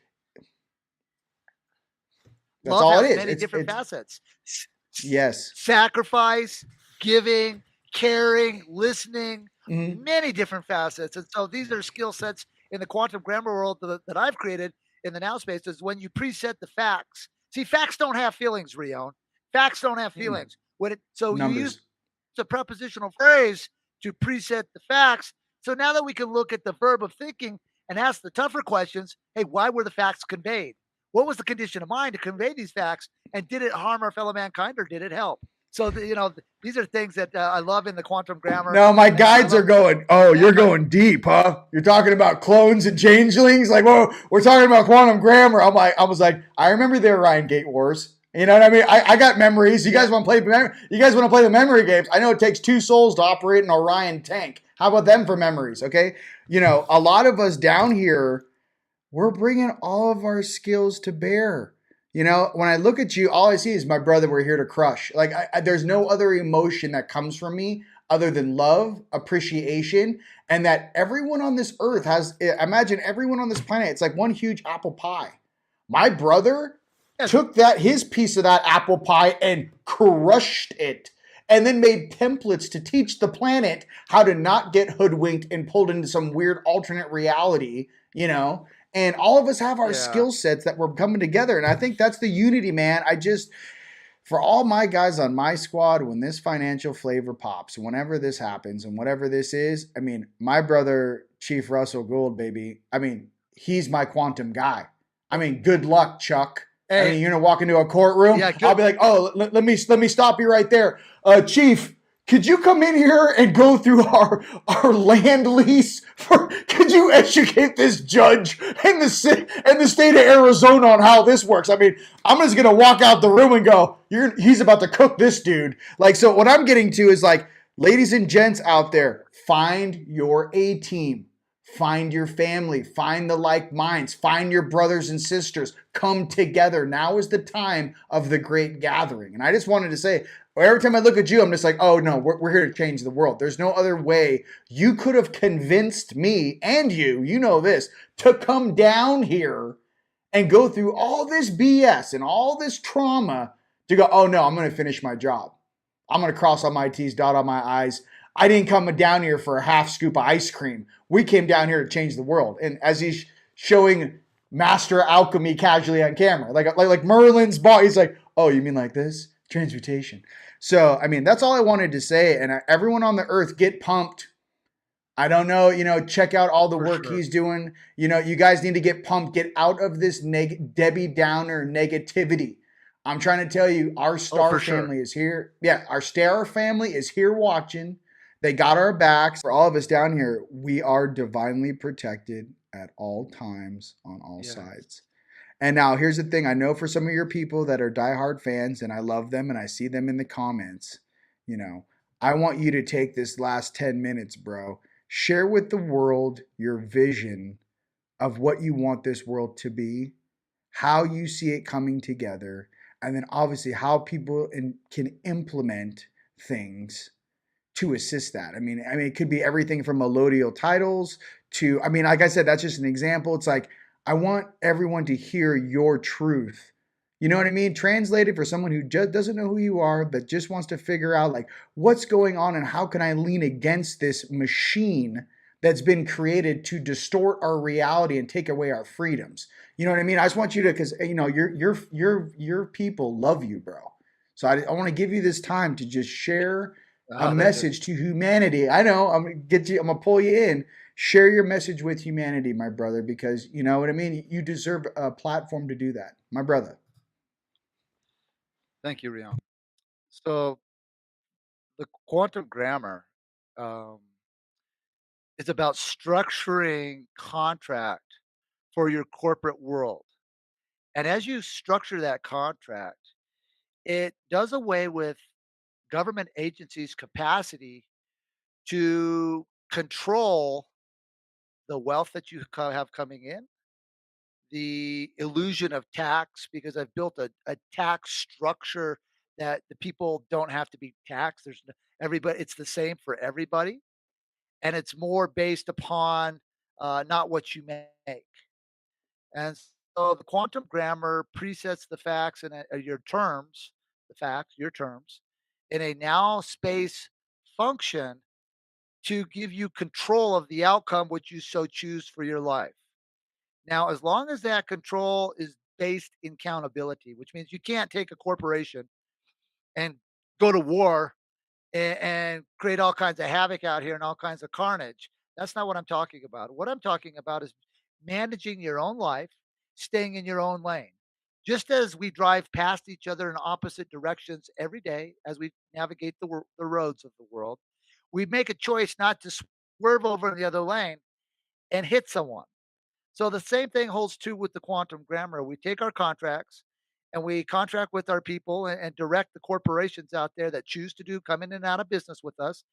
love all has it is. Many different facets. Yes. Sacrifice, giving, caring, listening, many different facets. And so these are skill sets in the quantum grammar world that I've created in the now space is when you preset the facts. See, facts don't have feelings, Rion. Facts don't have feelings. You use the prepositional phrase to preset the facts. So now that we can look at the verb of thinking and ask the tougher questions, hey, why were the facts conveyed? What was the condition of mind to convey these facts? And did it harm our fellow mankind or did it help? So, these are things that I love in the quantum grammar. No, my guides are going, you're going deep, huh? You're talking about clones and changelings? Like, whoa, we're talking about quantum grammar. I was like, I remember the Orion Gate Wars. You know what I mean? I got memories. You guys want to play the memory games? I know it takes 2 souls to operate an Orion tank. How about them for memories, okay? A lot of us down here, we're bringing all of our skills to bear. When I look at you, all I see is my brother. We're here to crush. Like, there's no other emotion that comes from me other than love, appreciation, and that everyone on this earth imagine everyone on this planet, it's like one huge apple pie. My brother took his piece of that apple pie and crushed it, and then made templates to teach the planet how to not get hoodwinked and pulled into some weird alternate reality, And all of us have our skill sets that we're coming together. And I think that's the unity, man. For all my guys on my squad, when this financial flavor pops, whenever this happens and whatever this is, my brother, Chief Russell Gould, baby, he's my quantum guy. Good luck, Chuck. Hey. You're going to walk into a courtroom. I'll be like, let me stop you right there. Chief, could you come in here and go through our land lease? Could you educate this judge in the state of Arizona on how this works? I'm just going to walk out the room and go, he's about to cook this dude. So what I'm getting to is ladies and gents out there, find your A-team. Find your family, find the like minds, find your brothers and sisters, come together. Now is the time of the great gathering. And I just wanted to say, every time I look at you, I'm just like, oh no, we're here to change the world. There's no other way. You could have convinced me and you know this, to come down here and go through all this BS and all this trauma to go, oh no, I'm going to finish my job. I'm going to cross all my T's, dot all my I's. I didn't come down here for a half scoop of ice cream. We came down here to change the world. And as he's showing master alchemy casually on camera, like Merlin's boss, he's like, oh, you mean like this? Transmutation. So, I mean, that's all I wanted to say. And everyone on the earth, get pumped. I don't know, check out all the work he's doing. You guys need to get pumped. Get out of this Debbie Downer negativity. I'm trying to tell you, our Star family is here. Yeah, our Star family is here watching. They got our backs. For all of us down here, we are divinely protected at all times on all sides. And now here's the thing. I know for some of your people that are diehard fans, and I love them and I see them in the comments, I want you to take this last 10 minutes, bro. Share with the world your vision of what you want this world to be, how you see it coming together, and then obviously how people can implement things to assist that. I mean, it could be everything from melodial titles to, like I said, that's just an example. It's like, I want everyone to hear your truth. You know what I mean? Translated for someone who just doesn't know who you are, but just wants to figure out like what's going on and how can I lean against this machine that's been created to distort our reality and take away our freedoms. You know what I mean? I just want you to, because your people love you, bro. So I want to give you this time to just share a message to humanity. I know I'm gonna pull you in. Share your message with humanity, my brother, because you know what I mean? You deserve a platform to do that, my brother. Thank you, Rion. So the quantum grammar is about structuring contract for your corporate world. And as you structure that contract, it does away with government agencies' capacity to control the wealth that you have coming in, the illusion of tax, because I've built a tax structure that the people don't have to be taxed. Everybody, it's the same for everybody. And it's more based upon not what you make. And so the quantum grammar presets the facts and your terms, the facts, your terms, in a now space function to give you control of the outcome which you so choose for your life. Now, as long as that control is based in accountability, which means you can't take a corporation and go to war and create all kinds of havoc out here and all kinds of carnage. That's not what I'm talking about. What I'm talking about is managing your own life, staying in your own lane. Just as we drive past each other in opposite directions every day as we navigate the roads of the world, we make a choice not to swerve over in the other lane and hit someone. So the same thing holds true with the quantum grammar. We take our contracts and we contract with our people and direct the corporations out there that choose to come in and out of business with us.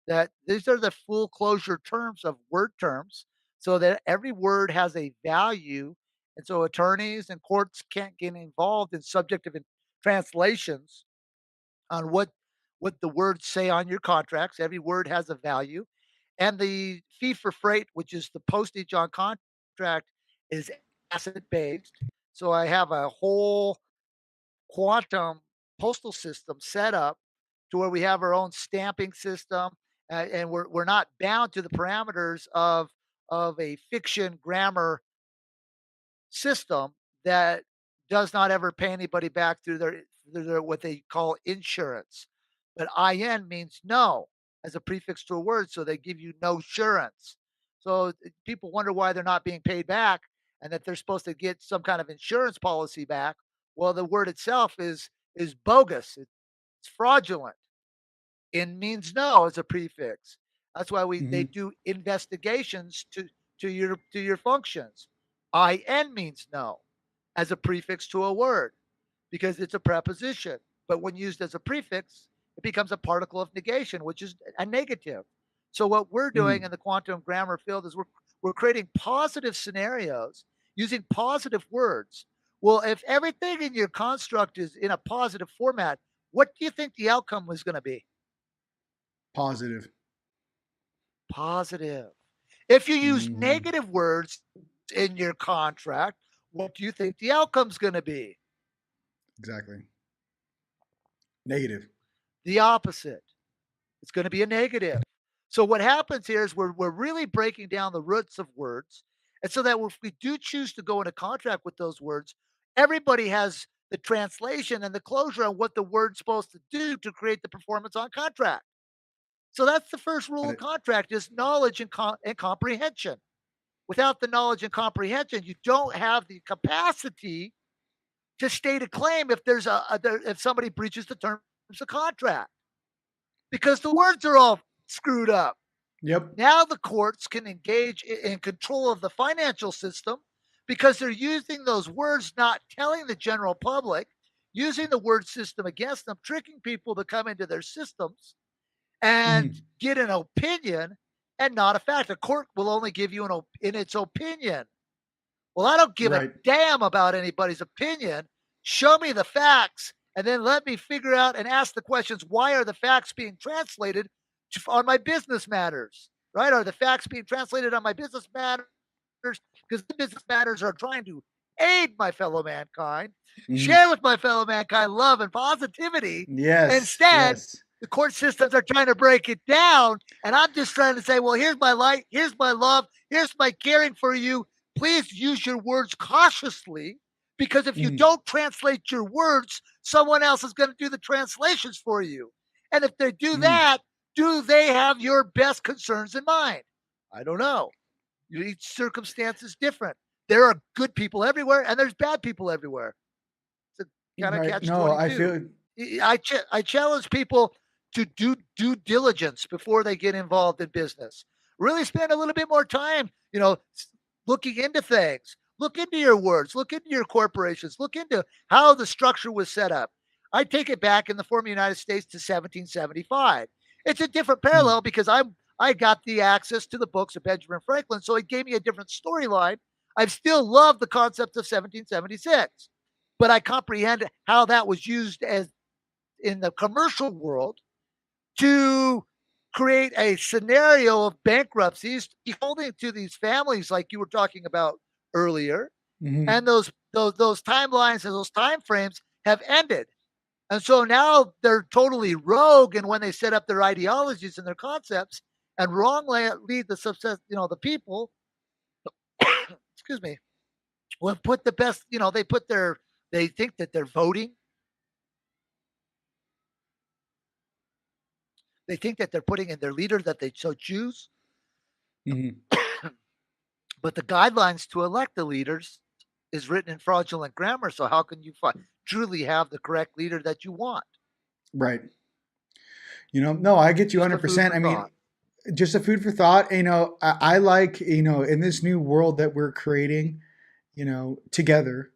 That these are the full closure terms of word terms, so that every word has a value, and so attorneys and courts can't get involved in subjective translations on what the words say on your contracts. Every word has a value, and the fee for freight, which is the postage on contract, is asset based. So I have a whole quantum postal system set up to where we have our own stamping system, and we're not bound to the parameters of a fiction grammar system that does not ever pay anybody back through their what they call insurance. But IN means no as a prefix to a word, so they give you no assurance. So people wonder why they're not being paid back and that they're supposed to get some kind of insurance policy back. Well, the word itself is bogus. It's fraudulent. In means no as a prefix. That's why they do investigations to your functions. In means no as a prefix to a word because it's a preposition. But when used as a prefix, it becomes a particle of negation, which is a negative. So what we're doing in the quantum grammar field is we're creating positive scenarios using positive words. Well, if everything in your construct is in a positive format, what do you think the outcome was going to be? Positive. Positive. If you use negative words in your contract, what do you think the outcome's going to be? Exactly. Negative. The opposite. It's going to be a negative. So what happens here is we're really breaking down the roots of words. And so that if we do choose to go into contract with those words, everybody has the translation and the closure on what the word's supposed to do to create the performance on contract. So that's the first rule of contract is knowledge and comprehension. Without the knowledge and comprehension, you don't have the capacity to state a claim if there's if somebody breaches the terms of contract, because the words are all screwed up. Yep. Now the courts can engage in control of the financial system because they're using those words, not telling the general public, using the word system against them, tricking people to come into their systems and get an opinion and not a fact. A court will only give you in its opinion. Well, I don't give a damn about anybody's opinion. Show me the facts, and then let me figure out and ask the questions. Why are the facts being translated on my business matters? Right? Are the facts being translated on my business matters? Because the business matters are trying to aid my fellow mankind, share with my fellow mankind love and positivity. Yes. Instead, the court systems are trying to break it down, and I'm just trying to say, well, here's my light, here's my love, here's my caring for you. Please use your words cautiously, because if you don't translate your words, someone else is going to do the translations for you. And if they do that, do they have your best concerns in mind? I don't know. Each circumstance is different. There are good people everywhere, and there's bad people everywhere. It's a kind of catch-22. No, I feel. I challenge people to do due diligence before they get involved in business. Really spend a little bit more time, looking into things. Look into your words. Look into your corporations. Look into how the structure was set up. I take it back in the former United States to 1775. It's a different parallel because I got the access to the books of Benjamin Franklin, so it gave me a different storyline. I still love the concept of 1776, but I comprehend how that was used as in the commercial world to create a scenario of bankruptcies, holding to these families like you were talking about earlier. And those timelines and those time frames have ended. And so now they're totally rogue, and when they set up their ideologies and their concepts and wrongly lead the success, the people, excuse me, will put the best, they think that they're voting. They think that they're putting in their leader that they so choose. But the guidelines to elect the leaders is written in fraudulent grammar. So how can you truly have the correct leader that you want? Right. No, I get you 100%. I mean, just a food for thought. I like, in this new world that we're creating, together,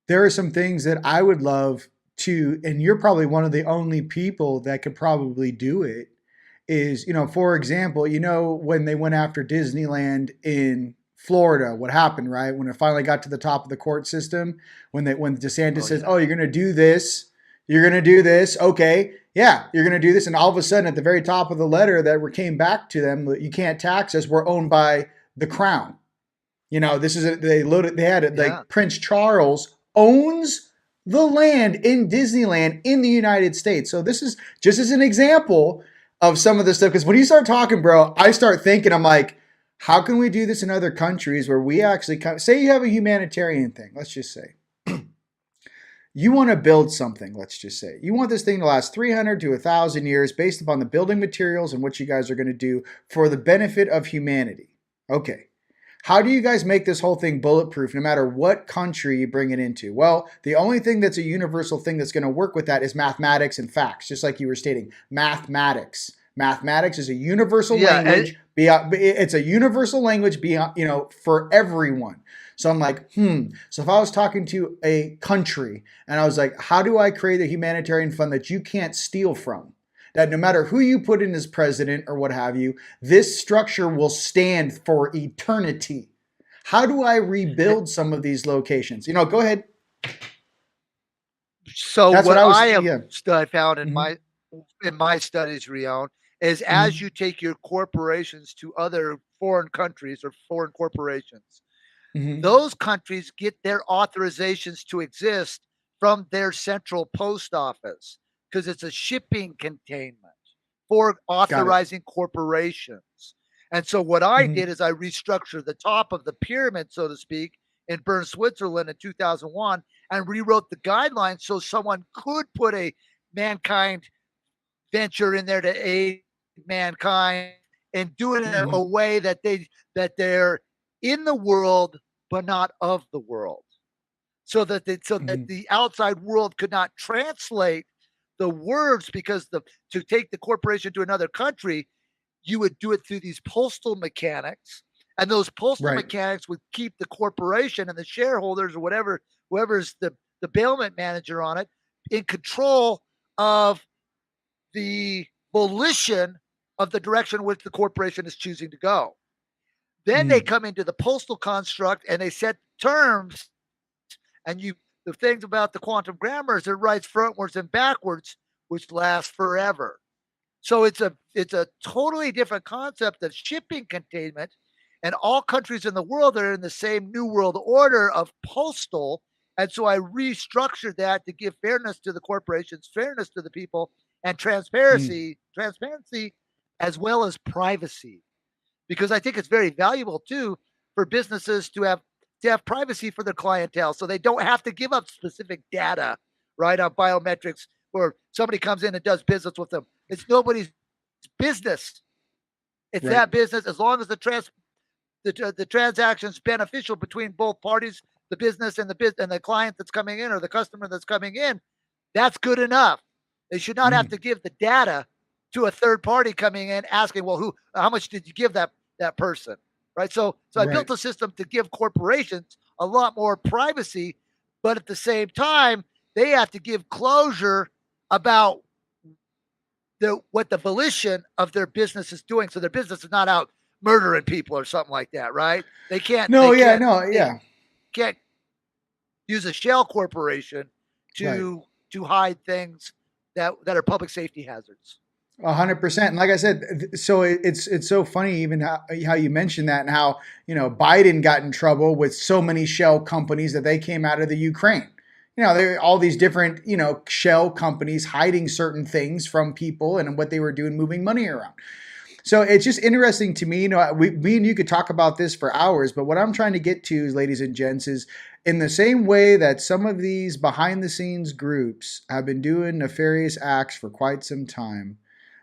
there are some things that I would love to, and you're probably one of the only people that could probably do it, is, for example, when they went after Disneyland in Florida, what happened, right? When it finally got to the top of the court system, when DeSantis says, oh, you're going to do this, okay, yeah, you're going to do this, and all of a sudden at the very top of the letter that came back to them, you can't tax us, we're owned by the crown. This is they had it like Prince Charles owns the land in Disneyland in the United States. So this is just as an example of some of the stuff, because when you start talking, bro, I start thinking, I'm like, how can we do this in other countries where we actually say you have a humanitarian thing, let's just say. You want to build something, let's just say. You want this thing to last 300 to 1,000 years based upon the building materials and what you guys are going to do for the benefit of humanity. Okay. How do you guys make this whole thing bulletproof no matter what country you bring it into? Well, the only thing that's a universal thing that's going to work with that is mathematics and facts, just like you were stating. Mathematics. Mathematics is a universal language. It's a universal language for everyone. So I'm like, So if I was talking to a country and I was like, how do I create a humanitarian fund that you can't steal from? That no matter who you put in as president or what have you, this structure will stand for eternity. How do I rebuild some of these locations? Go ahead. So what I found in my studies, Rion, is as you take your corporations to other foreign countries or foreign corporations, Those countries get their authorizations to exist from their central post office because it's a shipping containment for authorizing corporations. And so what I did is I restructured the top of the pyramid, so to speak, in Bern, Switzerland in 2001 and rewrote the guidelines so someone could put a mankind venture in there to aid mankind and do it in a way that they're in the world but not of the world, so that the outside world could not translate the words, because to take the corporation to another country, you would do it through these postal mechanics, and those postal mechanics would keep the corporation and the shareholders or whoever's the bailment manager on it in control of the volition of the direction in which the corporation is choosing to go. Then they come into the postal construct and they set terms, and the things about the quantum grammar is it writes frontwards and backwards, which lasts forever. So it's a totally different concept of shipping containment, and all countries in the world are in the same new world order of postal. And so I restructured that to give fairness to the corporations, fairness to the people, and transparency as well as privacy. Because I think it's very valuable too for businesses to have privacy for their clientele, so they don't have to give up specific data, right, on biometrics, or somebody comes in and does business with them. It's nobody's business. It's that business, as long as the transaction's beneficial between both parties, the business and the client that's coming in, or the customer that's coming in. That's good enough. They should not have to give the data to a third party coming in asking, well, how much did you give that person, right? So I built a system to give corporations a lot more privacy, but at the same time, they have to give closure about what the volition of their business is doing. So their business is not out murdering people or something like that, right? They can't. They can't use a shell corporation to hide things that are public safety hazards. 100%. And like I said, so it's so funny even how you mentioned that, and how, Biden got in trouble with so many shell companies that they came out of the Ukraine. There are all these different, shell companies hiding certain things from people and what they were doing, moving money around. So it's just interesting to me. Me and you could talk about this for hours, but what I'm trying to get to, ladies and gents, is in the same way that some of these behind the scenes groups have been doing nefarious acts for quite some time,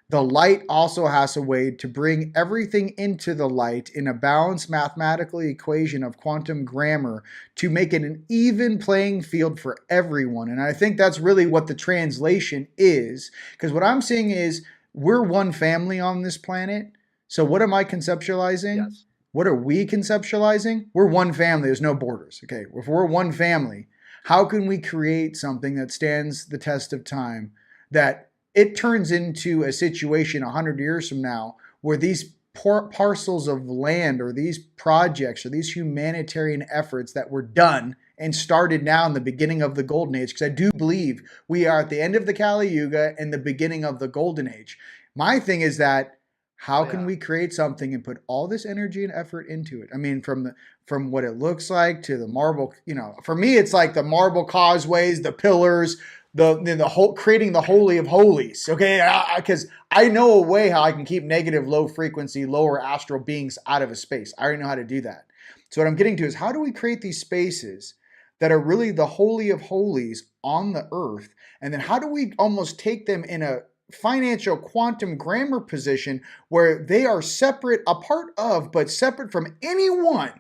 the light also has a way to bring everything into the light in a balanced mathematical equation of quantum grammar to make it an even playing field for everyone. And I think that's really what the translation is, because what I'm seeing is we're one family on this planet. So what am I conceptualizing? Yes. What are we conceptualizing? We're one family. There's no borders. Okay. If we're one family, how can we create something that stands the test of time, that it turns into a situation 100 years from now where these parcels of land, or these projects, or these humanitarian efforts that were done and started now in the beginning of the Golden Age, because I do believe we are at the end of the Kali Yuga and the beginning of the Golden Age. My thing is that how can we create something and put all this energy and effort into it? I mean, from what it looks like to the marble, for me, it's like the marble causeways, the pillars, the whole creating the holy of holies. Okay, because I know a way how I can keep negative, low frequency, lower astral beings out of a space. I already know how to do that. So what I'm getting to is, how do we create these spaces that are really the holy of holies on the earth? And then how do we almost take them in a financial quantum grammar position where they are separate, a part of, but separate from anyone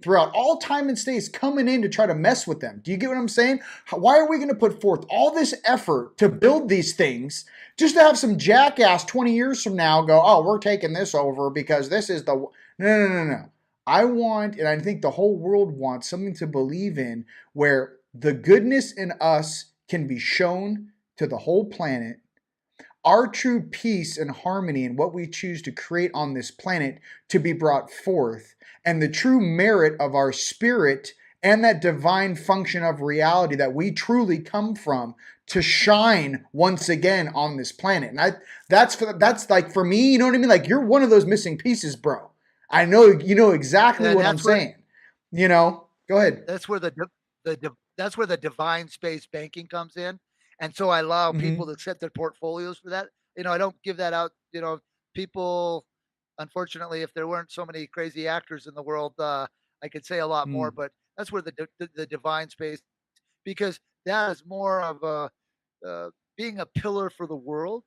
throughout all time and space coming in to try to mess with them? Do you get what I'm saying? Why are we going to put forth all this effort to build these things just to have some jackass 20 years from now go, oh, we're taking this over because this is the... No. I want, and I think the whole world wants, something to believe in where the goodness in us can be shown to the whole planet. Our true peace and harmony and what we choose to create on this planet to be brought forth, and the true merit of our spirit and that divine function of reality that we truly come from to shine once again on this planet. And that's like, for me, you know what I mean? Like, you're one of those missing pieces, bro. I know, you know exactly what I'm saying. Go ahead. That's where that's where the divine space banking comes in. And so I allow people to set their portfolios for that. I don't give that out. People, unfortunately, if there weren't so many crazy actors in the world, I could say a lot more. But that's where the divine space, because that is more of being a pillar for the world.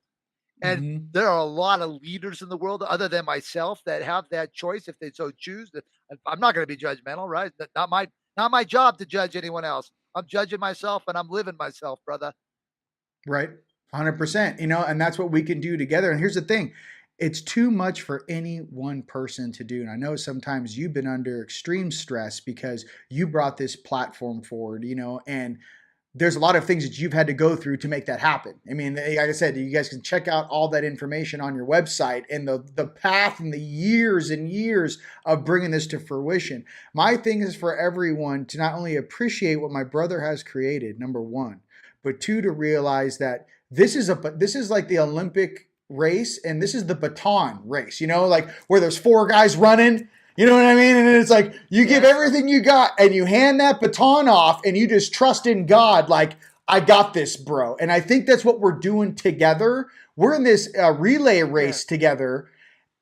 And there are a lot of leaders in the world other than myself that have that choice if they so choose. I'm not going to be judgmental, right? Not my job to judge anyone else. I'm judging myself and I'm living myself, brother. Right. 100%. And that's what we can do together. And here's the thing. It's too much for any one person to do. And I know sometimes you've been under extreme stress because you brought this platform forward, and there's a lot of things that you've had to go through to make that happen. I mean, like I said, you guys can check out all that information on your website and the path and the years and years of bringing this to fruition. My thing is for everyone to not only appreciate what my brother has created, number one, but two, to realize that this is like the Olympic race and this is the baton race, like where there's 4 guys running. You know what I mean? And it's like you give everything you got and you hand that baton off and you just trust in God like, I got this, bro. And I think that's what we're doing together. We're in this relay race together.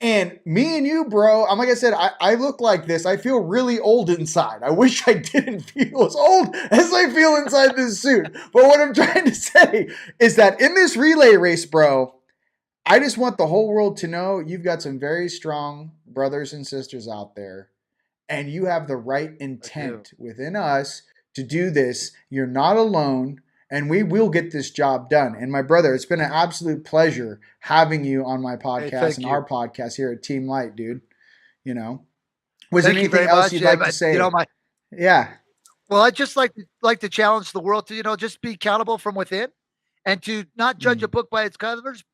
And me and you, bro, like I said, I look like this. I feel really old inside. I wish I didn't feel as old as I feel inside this suit. But what I'm trying to say is that in this relay race, bro, I just want the whole world to know you've got some very strong brothers and sisters out there, and you have the right intent within us to do this. You're not alone, and we will get this job done. And my brother, it's been an absolute pleasure having you on my podcast and our podcast here at Team Light, dude. Was there anything else you'd like to say? Well, I just like to challenge the world to, just be accountable from within and to not judge a book by its covers.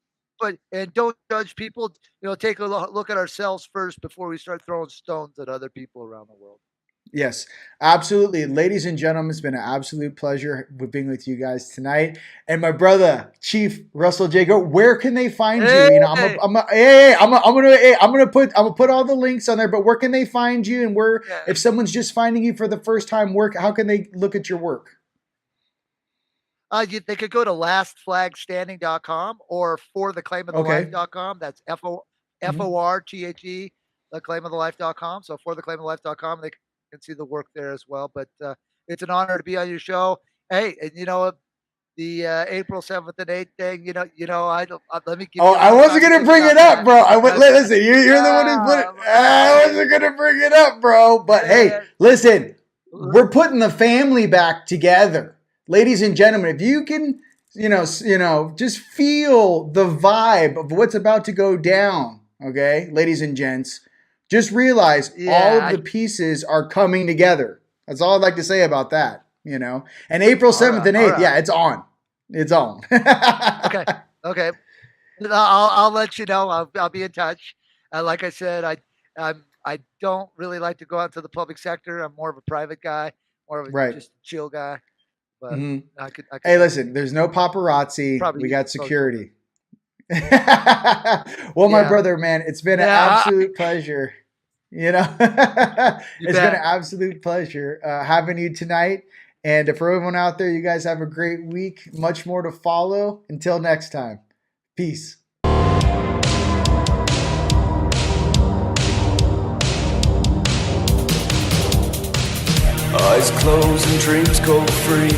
And don't judge people. Take a look at ourselves first before we start throwing stones at other people around the world. Yes, absolutely. Ladies and gentlemen, it's been an absolute pleasure being with you guys tonight. And my brother, Chief Russell Jay-Gould, where can they find you? I'm gonna put all the links on there. But where can they find you? And if someone's just finding you for the first time, how can they look at your work? They could go to lastflagstanding.com or fortheclaimofthelife.com. That's FORTHE, theclaimofthelife.com. So fortheclaimofthelife.com. They can see the work there as well. But it's an honor to be on your show. Hey, and the April 7th and 8th thing, let me give you. I wasn't going to bring it up, bro. Listen, you're the one who put it. I wasn't going to bring it up, bro. But hey, listen, we're putting the family back together. Ladies and gentlemen, if you can, just feel the vibe of what's about to go down, okay, ladies and gents, just realize all of the pieces are coming together. That's all I'd like to say about that, And April 7th and 8th, it's on. It's on. Okay. I'll let you know. I'll be in touch. Like I said, I don't really like to go out to the public sector. I'm more of a private guy, more of a just chill guy. But I could hey, listen, there's no paparazzi. We got security. Well, my brother, man, it's been an absolute pleasure. It's been an absolute pleasure having you tonight. And for everyone out there, you guys have a great week. Much more to follow. Until next time. Peace. Eyes closed and dreams go free.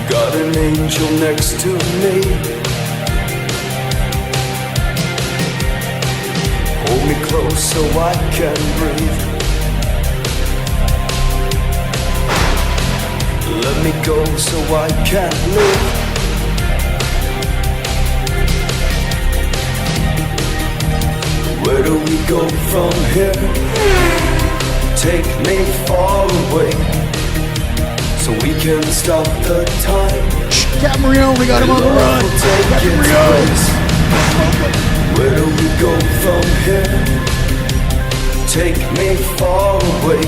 Got an angel next to me. Hold me close so I can breathe. Let me go so I can live. Where do we go from here? Take me far away, so we can stop the time. Captain Rio, we got him on the run. Captain Rio. Where do we go from here? Take me far away,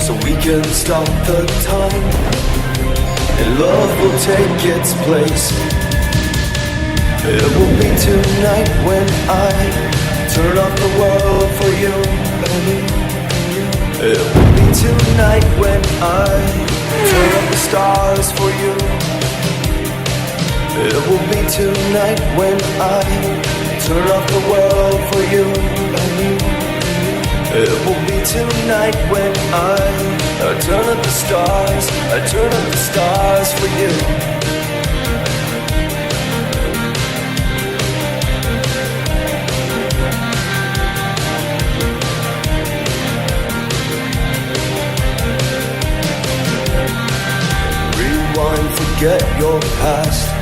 so we can stop the time. And love will take its place. It will be tonight when I turn off the stars for you. It will be tonight when I turn off the world for you and you. It will be tonight when I turn up the stars. I turn up the stars for you. Forget your past.